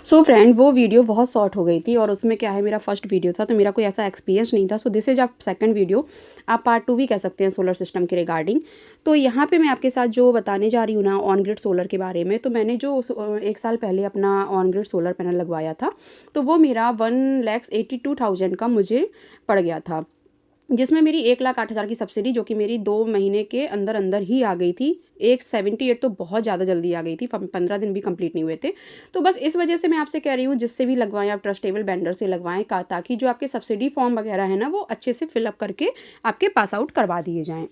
So friend वो video बहुत short हो गई थी और उसमें क्या है, मेरा फर्स्ट वीडियो था तो मेरा कोई ऐसा एक्सपीरियंस नहीं था। सो दिस इज आप सेकंड वीडियो, आप पार्ट 2 भी कह सकते हैं सोलर सिस्टम के रिगार्डिंग। तो यहाँ पे मैं आपके साथ जो बताने जा रही हूँ ना ऑन ग्रिड सोलर के बारे में, तो मैंने जो एक साल पहले अपना ऑन ग्रिड सोलर पैनल लगवाया था तो वो मेरा 1,82,000 का मुझे पड़ गया था, जिसमें मेरी 1,08,000 की सब्सिडी जो कि मेरी 2 महीने के अंदर अंदर ही आ गई थी। 178 तो बहुत ज़्यादा जल्दी आ गई थी, 15 दिन भी कंप्लीट नहीं हुए थे। तो बस इस वजह से मैं आपसे कह रही हूँ, जिससे भी लगवाएं आप ट्रस्टेबल वेंडर से लगवाएं ताकि जो आपके सब्सिडी फॉर्म वगैरह है ना वो अच्छे से फिलअप करके आपके पास आउट करवा दिए जाएँ।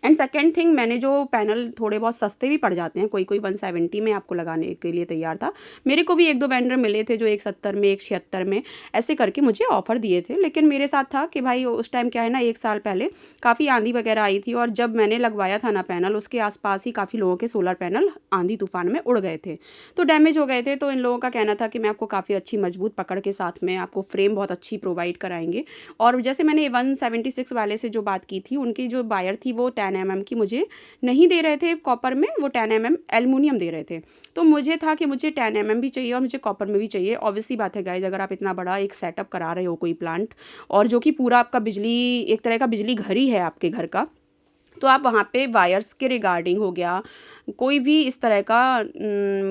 एंड सेकेंड थिंग, मैंने जो पैनल थोड़े बहुत सस्ते भी पड़ जाते हैं, कोई कोई 170 में आपको लगाने के लिए तैयार था। मेरे को भी एक दो वेंडर मिले थे जो 170 में 176 में ऐसे करके मुझे ऑफ़र दिए थे। लेकिन मेरे साथ था कि भाई उस टाइम क्या है ना, 1 साल पहले काफ़ी आंधी वगैरह आई थी और जब मैंने लगवाया था ना पैनल, उसके आसपास ही काफ़ी लोगों के सोलर पैनल आंधी तूफान में उड़ गए थे, तो डैमेज हो गए थे। तो इन लोगों का कहना था कि मैं आपको काफ़ी अच्छी मजबूत पकड़ के साथ में आपको फ्रेम बहुत अच्छी प्रोवाइड कराएंगे। और जैसे मैंने 176 वाले से जो बात की थी, उनकी जो बायर थी वो 10 mm की मुझे नहीं दे रहे थे कॉपर में, वो 10 mm एल्युमिनियम दे रहे थे। तो मुझे था कि मुझे 10 mm भी चाहिए और मुझे कॉपर में भी चाहिए। ऑब्वियसली बात है गाइज, अगर आप इतना बड़ा एक सेटअप करा रहे हो कोई प्लांट, और जो कि पूरा आपका बिजली, एक तरह का बिजली घर ही है आपके घर का, तो आप वहाँ पे वायर्स के रिगार्डिंग हो गया, कोई भी इस तरह का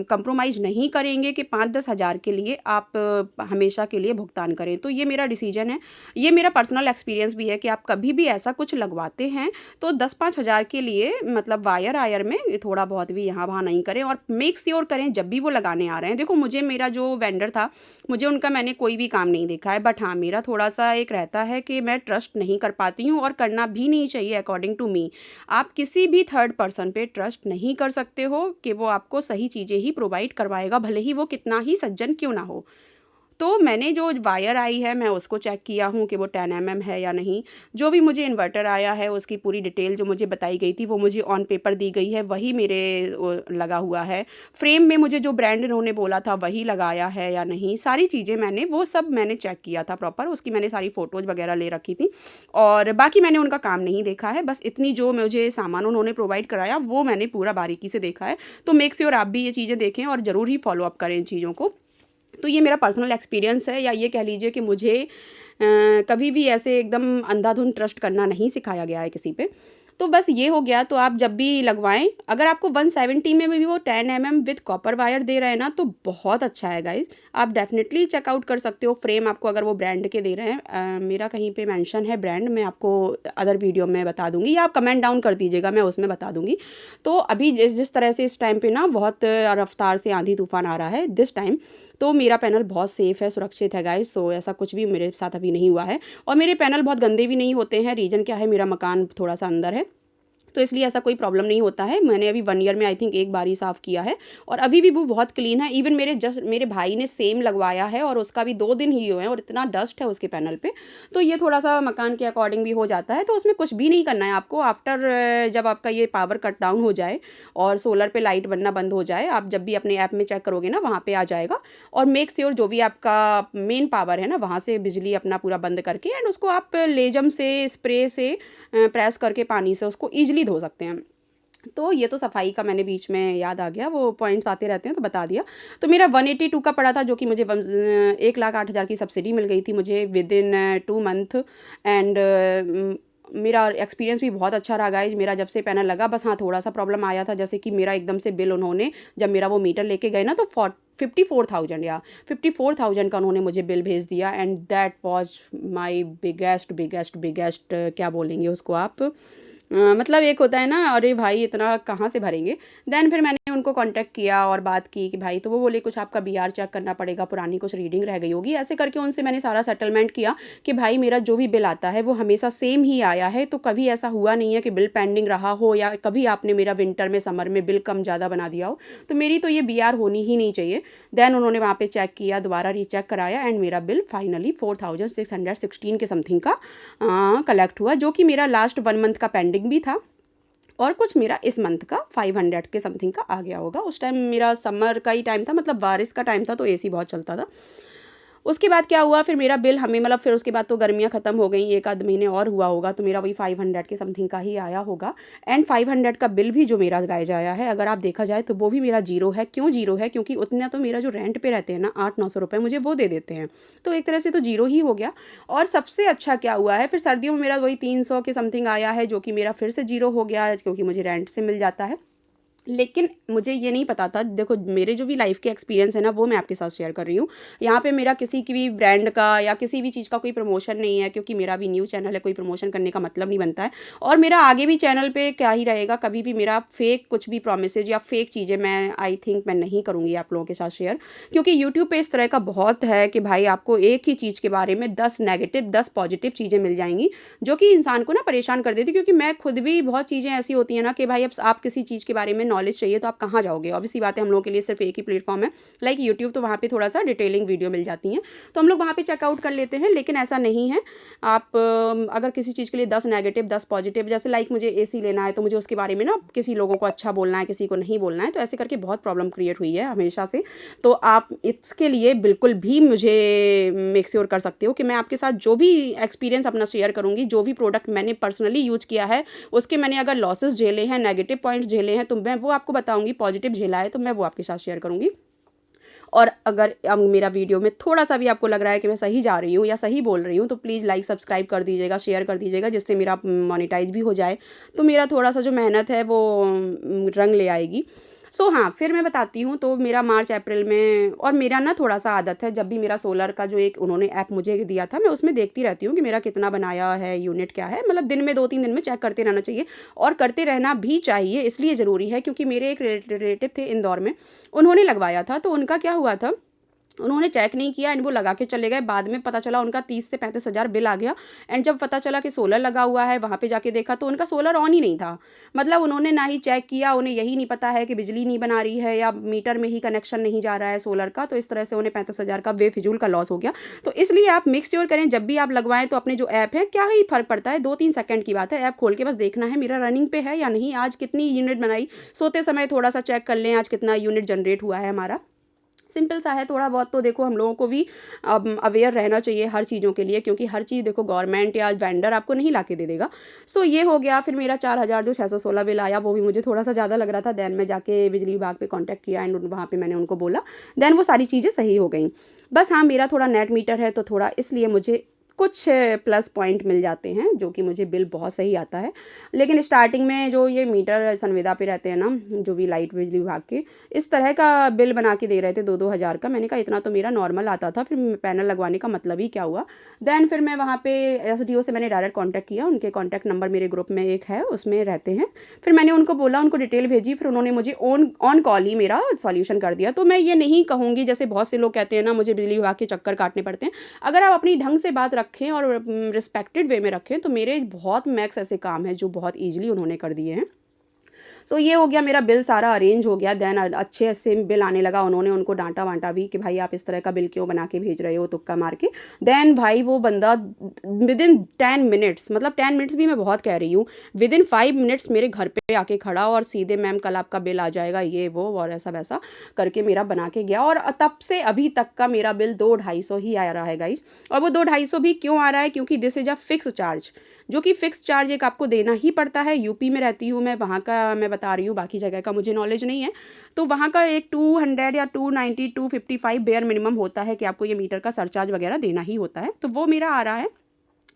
कंप्रोमाइज़ नहीं करेंगे कि 5-10 हज़ार के लिए आप हमेशा के लिए भुगतान करें। तो ये मेरा डिसीजन है, ये मेरा पर्सनल एक्सपीरियंस भी है कि आप कभी भी ऐसा कुछ लगवाते हैं तो 10-5 हज़ार के लिए मतलब वायर आयर में थोड़ा बहुत भी यहाँ वहाँ नहीं करें, और मेक श्योर करें जब भी वो लगाने आ रहे हैं। देखो मुझे, मेरा जो वेंडर था, मुझे उनका मैंने कोई भी काम नहीं देखा है, बट हाँ मेरा थोड़ा सा एक रहता है कि मैं ट्रस्ट नहीं कर पाती हूँ और करना भी नहीं चाहिए अकॉर्डिंग टू मी। आप किसी भी थर्ड पर्सन पे ट्रस्ट नहीं कर सकते हो कि वो आपको सही चीज़ें ही प्रोवाइड करवाएगा, भले ही वो कितना ही सज्जन क्यों ना हो। तो मैंने जो वायर आई है मैं उसको चेक किया हूँ कि वो 10 mm है या नहीं। जो भी मुझे इन्वर्टर आया है उसकी पूरी डिटेल जो मुझे बताई गई थी वो मुझे ऑन पेपर दी गई है, वही मेरे लगा हुआ है। फ्रेम में मुझे जो ब्रांड इन्होंने बोला था वही लगाया है या नहीं, सारी चीज़ें मैंने वो सब मैंने चेक किया था प्रॉपर, उसकी मैंने सारी फ़ोटोज़ वगैरह ले रखी थी। और बाकी मैंने उनका काम नहीं देखा है, बस इतनी जो मुझे सामान उन्होंने प्रोवाइड कराया वो मैंने पूरा बारीकी से देखा है। तो मेक श्योर आप भी ये चीज़ें देखें और ज़रूर ही फॉलो अप करें इन चीज़ों को। तो ये मेरा पर्सनल एक्सपीरियंस है, या ये कह लीजिए कि मुझे कभी भी ऐसे एकदम अंधाधुंध ट्रस्ट करना नहीं सिखाया गया है किसी पे। तो बस ये हो गया। तो आप जब भी लगवाएं, अगर आपको 170 में भी वो 10 mm विद कॉपर वायर दे रहे हैं ना तो बहुत अच्छा है गाइज, आप डेफिनेटली चेकआउट कर सकते हो। फ्रेम आपको अगर वो ब्रांड के दे रहे हैं, मेरा कहीं पे मेंशन है ब्रांड, मैं आपको अदर वीडियो में बता दूंगी, या आप कमेंट डाउन कर दीजिएगा, मैं उसमें बता दूंगी। तो अभी जिस जिस तरह से इस टाइम पे ना बहुत रफ्तार से आंधी तूफान आ रहा है दिस टाइम, तो मेरा पैनल बहुत सेफ़ है, सुरक्षित है गाइस। सो ऐसा कुछ भी मेरे साथ अभी नहीं हुआ है, और मेरे पैनल बहुत गंदे भी नहीं होते हैं। रीज़न क्या है, मेरा मकान थोड़ा सा अंदर है तो इसलिए ऐसा कोई प्रॉब्लम नहीं होता है। मैंने अभी 1 ईयर में आई थिंक एक बार ही साफ़ किया है, और अभी भी वो बहुत क्लीन है। इवन मेरे भाई ने सेम लगवाया है और उसका भी 2 दिन ही हुए हैं और इतना डस्ट है उसके पैनल पे। तो ये थोड़ा सा मकान के अकॉर्डिंग भी हो जाता है, तो उसमें कुछ भी नहीं करना है आपको। आफ्टर जब आपका ये पावर कट डाउन हो जाए और सोलर पे लाइट बनना बंद हो जाए, आप जब भी अपने ऐप में चेक करोगे ना वहाँ पे आ जाएगा। और मेक श्योर जो भी आपका मेन पावर है ना वहाँ से बिजली अपना पूरा बंद करके, एंड उसको आप लेजम से स्प्रे से प्रेस करके पानी से उसको ईजिली धो सकते हैं। तो ये तो सफाई का मैंने बीच में याद आ गया, वो पॉइंट्स आते रहते हैं तो बता दिया। तो मेरा 182 का पड़ा था, जो कि मुझे 1,08,000 की सब्सिडी मिल गई थी मुझे विद इन 2 मंथ। एंड मेरा एक्सपीरियंस भी बहुत अच्छा रहा गाइज मेरा जब से पैनल लगा। बस हाँ थोड़ा सा प्रॉब्लम आया था, जैसे कि मेरा एकदम से बिल उन्होंने, जब मेरा वो मीटर लेके गए ना तो 54,000 या 54,000 का उन्होंने मुझे बिल भेज दिया। And that was my biggest biggest biggest क्या बोलेंगे उसको आप, मतलब एक होता है ना, अरे भाई इतना कहाँ से भरेंगे। देन फिर मैंने उनको कांटेक्ट किया और बात की कि भाई, तो वो बोले कुछ आपका बीआर चेक करना पड़ेगा, पुरानी कुछ रीडिंग रह गई होगी। ऐसे करके उनसे मैंने सारा सेटलमेंट किया कि भाई मेरा जो भी बिल आता है वो हमेशा सेम ही आया है, तो कभी ऐसा हुआ नहीं है कि बिल पेंडिंग रहा हो या कभी आपने मेरा विंटर में समर में बिल कम ज़्यादा बना दिया हो। तो मेरी तो ये बीआर होनी ही नहीं चाहिए। देन उन्होंने वहाँ पर चेक किया, दोबारा रीचेक कराया, एंड मेरा बिल फाइनली 4,616 के समथिंग का कलेक्ट हुआ, जो कि मेरा लास्ट 1 मंथ का पेंडिंग भी था, और कुछ मेरा इस मंथ का 500 के समथिंग का आ गया होगा। उस टाइम मेरा समर का ही टाइम था, मतलब बारिश का टाइम था, तो एसी बहुत चलता था। उसके बाद क्या हुआ, फिर मेरा बिल हमें मतलब फिर उसके बाद तो गर्मियाँ ख़त्म हो गई, 1 आध महीने और हुआ होगा, तो मेरा वही 500 के समथिंग का ही आया होगा। एंड 500 का बिल भी जो मेरा गाइज आया है, अगर आप देखा जाए तो वो भी मेरा जीरो है। क्यों जीरो है? क्योंकि उतना तो मेरा जो रेंट पे रहते हैं ना 800-900 रुपये मुझे वो दे देते हैं, तो एक तरह से तो जीरो ही हो गया। और सबसे अच्छा क्या हुआ है, फिर सर्दियों में मेरा वही 300 के समथिंग आया है, जो कि मेरा फिर से जीरो हो गया है, क्योंकि मुझे रेंट से मिल जाता है। लेकिन मुझे ये नहीं पता था, देखो मेरे जो भी लाइफ़ के एक्सपीरियंस है ना, वो मैं आपके साथ शेयर कर रही हूँ। यहाँ पे मेरा किसी की भी ब्रांड का या किसी भी चीज़ का कोई प्रमोशन नहीं है, क्योंकि मेरा भी न्यू चैनल है, कोई प्रमोशन करने का मतलब नहीं बनता है। और मेरा आगे भी चैनल पे क्या ही रहेगा, कभी भी मेरा फेक कुछ भी प्रोमिसेज या फेक चीज़ें मैं आई थिंक मैं नहीं करूँगी आप लोगों के साथ शेयर। क्योंकि यूट्यूब पे इस तरह का बहुत है कि भाई आपको एक ही चीज़ के बारे में 10 नेगेटिव 10 पॉजिटिव चीज़ें मिल जाएंगी, जो कि इंसान को ना परेशान कर देती। क्योंकि मैं खुद भी बहुत चीज़ें ऐसी होती हैं ना कि भाई अब आप किसी चीज़ के बारे में नॉलेज चाहिए तो आप कहाँ जाओगे? ऑब्वियस सी बात है, हम लोगों के लिए सिर्फ एक ही प्लेटफॉर्म है लाइक यूट्यूब, तो वहाँ पे थोड़ा सा डिटेलिंग वीडियो मिल जाती हैं, तो हम लोग वहाँ पे चेकआउट कर लेते हैं। लेकिन ऐसा नहीं है, आप अगर किसी चीज़ के लिए 10 नेगेटिव 10 पॉजिटिव, जैसे लाइक मुझे एसी लेना है तो मुझे उसके बारे में ना किसी लोगों को अच्छा बोलना है, किसी को नहीं बोलना है, तो ऐसे करके बहुत प्रॉब्लम क्रिएट हुई है हमेशा से। तो आप इसके लिए बिल्कुल भी मुझे मेक श्योर कर सकते हो कि मैं आपके साथ जो भी एक्सपीरियंस अपना शेयर करूँगी, जो भी प्रोडक्ट मैंने पर्सनली यूज किया है, उसके मैंने अगर लॉसेस झेले हैं, नेगेटिव पॉइंट्स झेले हैं, तो मैं वो आपको बताऊँगी। पॉजिटिव झेला है तो मैं वो आपके साथ शेयर करूँगी। और अगर अब मेरा वीडियो में थोड़ा-सा भी आपको लग रहा है कि मैं सही जा रही हूँ या सही बोल रही हूँ, तो प्लीज़ लाइक सब्सक्राइब कर दीजिएगा, शेयर कर दीजिएगा, जिससे मेरा मोनेटाइज़ भी हो जाए। तो मेरा थोड़ा-सा जो मेहनत है वो रंग ले आएगी। सो हाँ, फिर मैं बताती हूँ। तो मेरा मार्च अप्रैल में, और मेरा ना थोड़ा-सा आदत है, जब भी मेरा सोलर का जो एक उन्होंने ऐप मुझे दिया था, मैं उसमें देखती रहती हूँ कि मेरा कितना बनाया है, यूनिट क्या है। मतलब दिन में 2-3 दिन में चेक करते रहना चाहिए, और करते रहना भी चाहिए। इसलिए ज़रूरी है क्योंकि मेरे एक रिलेटिव थे इंदौर में, उन्होंने लगवाया था, तो उनका क्या हुआ था, उन्होंने चेक नहीं किया एंड वो लगा के चले गए। बाद में पता चला उनका 30 से 35 हज़ार बिल आ गया। एंड जब पता चला कि सोलर लगा हुआ है, वहाँ पे जाके देखा तो उनका सोलर ऑन ही नहीं था। मतलब उन्होंने ना ही चेक किया, उन्हें यही नहीं पता है कि बिजली नहीं बना रही है या मीटर में ही कनेक्शन नहीं जा रहा है सोलर का। तो इस तरह से उन्हें 35 हज़ार का बेफिजूल का लॉस हो गया। तो इसलिए आप मेक श्योर करें, जब भी आप लगवाएं तो अपने जो ऐप है, क्या ही फ़र्क पड़ता है, 2-3 सेकंड की बात है, ऐप खोल के बस देखना है मेरा रनिंग पे है या नहीं, आज कितनी यूनिट बनाई। सोते समय थोड़ा सा चेक कर लें आज कितना यूनिट जनरेट हुआ है हमारा। सिंपल सा है, थोड़ा बहुत तो देखो हम लोगों को भी अवेयर रहना चाहिए हर चीज़ों के लिए, क्योंकि हर चीज़ देखो गवर्नमेंट या वेंडर आपको नहीं ला के दे देगा। सो ये हो गया। फिर मेरा 4000 जो 616 बिल आया, वो भी मुझे थोड़ा सा ज़्यादा लग रहा था। दैन मैं जाके बिजली विभाग पे कांटेक्ट किया एंड वहाँ पे मैंने उनको बोला, दैन वो सारी चीज़ें सही हो गई। बस हाँ, मेरा थोड़ा नेट मीटर है तो थोड़ा इसलिए मुझे कुछ प्लस पॉइंट मिल जाते हैं, जो कि मुझे बिल बहुत सही आता है। लेकिन स्टार्टिंग में जो ये मीटर संविदा पे रहते हैं ना, जो भी लाइट बिजली विभाग के, इस तरह का बिल बना के दे रहे थे 2-2 हज़ार का। मैंने कहा इतना तो मेरा नॉर्मल आता था, फिर पैनल लगवाने का मतलब ही क्या हुआ। देन फिर मैं वहाँ पे एसडीओ से मैंने डायरेक्ट कॉन्टैक्ट किया, उनके कॉन्टैक्ट नंबर मेरे ग्रुप में एक है, उसमें रहते हैं। फिर मैंने उनको बोला, उनको डिटेल भेजी, फिर उन्होंने मुझे ऑन कॉल ही मेरा सॉल्यूशन कर दिया। तो मैं ये नहीं कहूँगी, जैसे बहुत से लोग कहते हैं ना मुझे बिजली विभाग के चक्कर काटने पड़ते हैं। अगर आप अपनी ढंग से बात रखें और रिस्पेक्टेड वे में रखें, तो मेरे बहुत मैक्स ऐसे काम हैं जो बहुत ईजिली उन्होंने कर दिए हैं। सो ये हो गया, मेरा बिल सारा अरेंज हो गया। देन अच्छे से बिल आने लगा। उन्होंने उनको डांटा वांटा भी कि भाई आप इस तरह का बिल क्यों बना के भेज रहे हो तुक्का मार के। देन भाई वो बंदा विदिन 10 मिनट्स, मतलब 10 मिनट्स भी मैं बहुत कह रही हूँ, विदिन 5 मिनट्स मेरे घर पे आके खड़ा और सीधे मैम कल आपका बिल आ जाएगा, ये वो और ऐसा वैसा करके मेरा बना के गया। और तब से अभी तक का मेरा बिल 200-250 ही आ रहा है गाइज। और वो 200-250 भी क्यों आ रहा है, क्योंकि this is a fix charge, जो कि फ़िक्स चार्ज एक आपको देना ही पड़ता है। यूपी में रहती हूँ मैं, वहाँ का मैं बता रही हूँ, बाकी जगह का मुझे नॉलेज नहीं है। तो वहाँ का एक 200 या 290 255 बेयर मिनिमम होता है कि आपको ये मीटर का सरचार्ज वगैरह देना ही होता है। तो वो मेरा आ रहा है।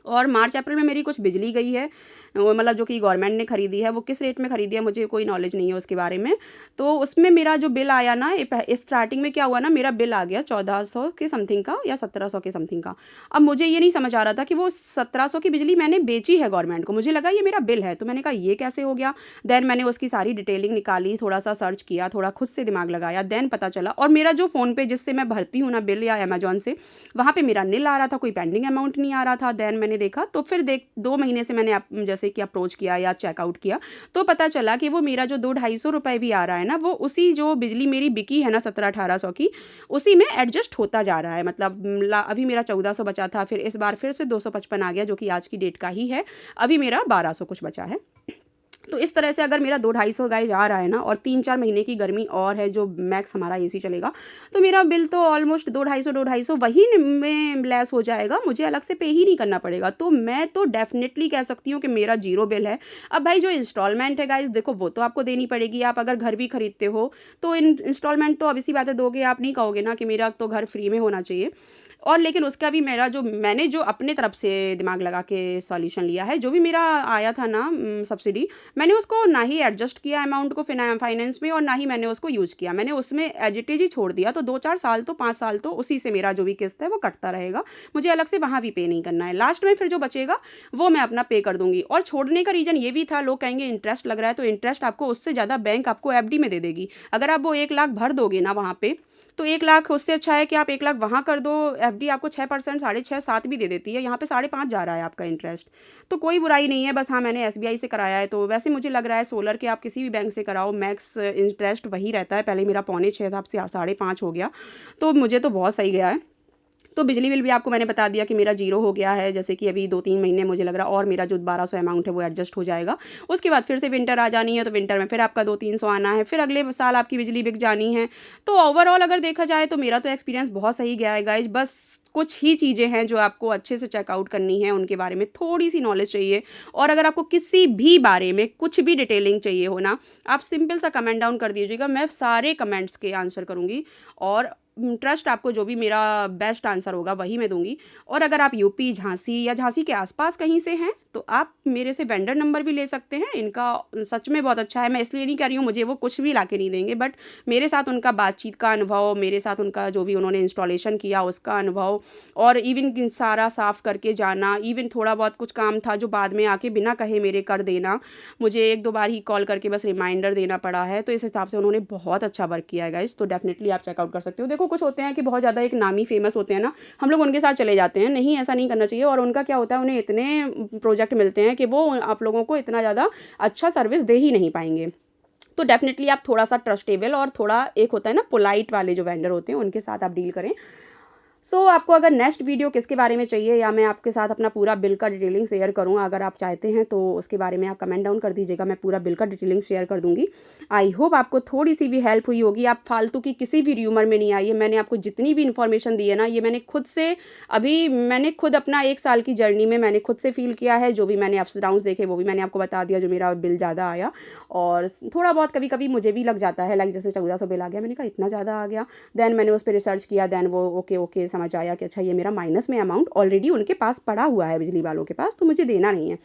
और मार्च अप्रैल में मेरी कुछ बिजली गई है, मतलब जो कि गवर्नमेंट ने खरीदी है। वो किस रेट में खरीदी है मुझे कोई नॉलेज नहीं है उसके बारे में। तो उसमें मेरा जो बिल आया ना, स्टार्टिंग में क्या हुआ ना, मेरा बिल आ गया 1400 के समथिंग का या 1700 के समथिंग का। अब मुझे ये नहीं समझ आ रहा था कि वो 1700 की बिजली मैंने बेची है गवर्नमेंट को, मुझे लगा ये मेरा बिल है। तो मैंने कहा ये कैसे हो गया। देन मैंने उसकी सारी डिटेलिंग निकाली, थोड़ा सा सर्च किया, थोड़ा खुद से दिमाग लगाया, देन पता चला। और मेरा जो फ़ोन पे जिससे मैं भरती हूँ ना बिल या अमेजोन से, वहाँ पे मेरा नील आ रहा था, कोई पेंडिंग अमाउंट नहीं आ रहा था। देन मैंने देखा, तो फिर 2 महीने से मैंने जैसे कि अप्रोच किया या चेकआउट किया, तो पता चला कि वो मेरा जो 200-250 रुपये भी आ रहा है ना, वो उसी जो बिजली मेरी बिकी है ना 1700-1800 की, उसी में एडजस्ट होता जा रहा है। मतलब अभी मेरा 1400 बचा था, फिर इस बार फिर से 255 आ गया, जो कि आज की डेट का ही है। अभी मेरा 1200 कुछ बचा है। तो इस तरह से अगर मेरा 200-250 गाइस आ रहा है ना, और 3-4 महीने की गर्मी और है जो मैक्स हमारा एसी चलेगा, तो मेरा बिल तो ऑलमोस्ट 250-250 वही में लेस हो जाएगा, मुझे अलग से पे ही नहीं करना पड़ेगा। तो मैं तो डेफिनेटली कह सकती हूँ कि मेरा ज़ीरो बिल है। अब भाई जो इंस्टॉलमेंट है गाइस, देखो वो तो आपको देनी पड़ेगी। आप अगर घर भी खरीदते हो तो इंस्टॉलमेंट तो ऑब्वियस सी बात है दोगे, आप नहीं कहोगे ना कि मेरा तो घर फ्री में होना चाहिए। और लेकिन उसका भी मेरा जो मैंने जो अपने तरफ से दिमाग लगा के सॉल्यूशन लिया है, जो भी मेरा आया था ना सब्सिडी, मैंने उसको ना ही एडजस्ट किया अमाउंट को फाइनेंस में, और ना ही मैंने उसको यूज़ किया। मैंने उसमें एज इट इज़ ही छोड़ दिया। तो 2-4 साल तो 5 साल तो उसी से मेरा जो भी किस्त है वो कटता रहेगा। मुझे अलग से वहाँ भी पे नहीं करना है। लास्ट में फिर जो बचेगा वो मैं अपना पे कर दूँगी। और छोड़ने का रीज़न ये भी था, लोग कहेंगे इंटरेस्ट लग रहा है, तो इंटरेस्ट आपको उससे ज़्यादा बैंक आपको एफडी में दे देगी। अगर आप वो 1 लाख भर दोगे ना वहाँ पे, तो 1 लाख उससे अच्छा है कि आप 1 लाख वहाँ कर दो। एफडी आपको 6%, 6.5, 7 भी दे देती है। यहाँ पे 5.5 जा रहा है आपका इंटरेस्ट। तो कोई बुराई नहीं है। बस हाँ, मैंने एसबीआई से कराया है, तो वैसे मुझे लग रहा है सोलर के आप किसी भी बैंक से कराओ, मैक्स इंटरेस्ट वही रहता है। पहले मेरा 6.25 था, अब से 5.5 हो गया, तो मुझे तो बहुत सही गया है। तो बिजली बिल भी आपको मैंने बता दिया कि मेरा ज़ीरो हो गया है। जैसे कि अभी 2-3 महीने मुझे लग रहा है और मेरा जो 1200 अमाउंट है वो एडजस्ट हो जाएगा। उसके बाद फिर से विंटर आ जानी है, तो विंटर में फिर आपका 200-300 आना है, फिर अगले साल आपकी बिजली बिक जानी है। तो ओवरऑल अगर देखा जाए तो मेरा तो एक्सपीरियंस बहुत सही गया है गाइज। बस कुछ ही चीज़ें हैं जो आपको अच्छे से चेकआउट करनी है, उनके बारे में थोड़ी-सी नॉलेज चाहिए। और अगर आपको किसी भी बारे में कुछ भी डिटेलिंग चाहिए हो ना, आप सिंपल सा कमेंट डाउन कर दीजिएगा, मैं सारे कमेंट्स के आंसर करूँगी। और ट्रस्ट आपको जो भी मेरा बेस्ट आंसर होगा वही मैं दूँगी। और अगर आप यूपी, झांसी या झांसी के आसपास कहीं से हैं, तो आप मेरे से वेंडर नंबर भी ले सकते हैं। इनका सच में बहुत अच्छा है। मैं इसलिए नहीं कह रही हूँ मुझे वो कुछ भी ला के नहीं देंगे, बट मेरे साथ उनका बातचीत का अनुभव, मेरे साथ उनका जो भी उन्होंने इंस्टॉलेशन किया उसका अनुभव, और इवन सारा साफ़ करके जाना, इवन थोड़ा बहुत कुछ काम था जो बाद में आके बिना कहे मेरे कर देना, मुझे 1-2 बार ही कॉल करके बस रिमाइंडर देना पड़ा है। तो इस हिसाब से उन्होंने बहुत अच्छा वर्क किया है गाइस। तो डेफिनेटली आप चेकआउट कर सकते हो। देखो कुछ होते हैं कि बहुत ज़्यादा एक नामी फेमस होते हैं ना, हम लोग उनके साथ चले जाते हैं। नहीं, ऐसा नहीं करना चाहिए। और उनका क्या होता है, उन्हें इतने प्रोजेक्ट मिलते हैं कि वो आप लोगों को इतना ज़्यादा अच्छा सर्विस दे ही नहीं पाएंगे। तो डेफिनेटली आप थोड़ा सा ट्रस्टेबल और थोड़ा एक होता है ना पोलाइट वाले जो वेंडर होते हैं उनके साथ आप डील करें। आपको अगर नेक्स्ट वीडियो किसके बारे में चाहिए, या मैं आपके साथ अपना पूरा बिल का डिटेलिंग शेयर करूं, अगर आप चाहते हैं तो उसके बारे में आप कमेंट डाउन कर दीजिएगा। मैं पूरा बिल का डिटेलिंग शेयर कर दूंगी। आई होप आपको थोड़ी सी भी हेल्प हुई होगी। आप फालतू की किसी भी र्यूमर में नहीं आइए। मैंने आपको जितनी भी इन्फॉर्मेशन दी है ना, ये मैंने खुद अपना 1 साल की जर्नी में मैंने खुद से फील किया है। जो भी मैंने अप्स डाउन्स देखे वो भी मैंने आपको बता दिया, जो मेरा बिल ज़्यादा आया। और थोड़ा बहुत कभी कभी मुझे भी लग जाता है, लाइक जैसे 1400 बिल आ गया, मैंने कहा इतना ज़्यादा आ गया। देन मैंने उस पर रिसर्च किया, देन वो ओके समझ आया कि अच्छा ये मेरा माइनस में अमाउंट ऑलरेडी उनके पास पड़ा हुआ है, बिजली वालों के पास, तो मुझे देना नहीं है।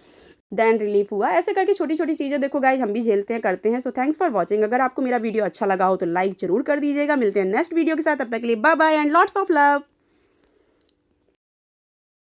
देन रिलीफ हुआ। ऐसे करके छोटी छोटी चीज़ें देखो गाइज हम भी झेलते हैं, करते हैं। So thanks for watching. अगर आपको मेरा वीडियो अच्छा लगा हो तो लाइक जरूर कर दीजिएगा। मिलते हैं नेक्स्ट वीडियो के साथ, तब तक के लिए bye bye and lots of love.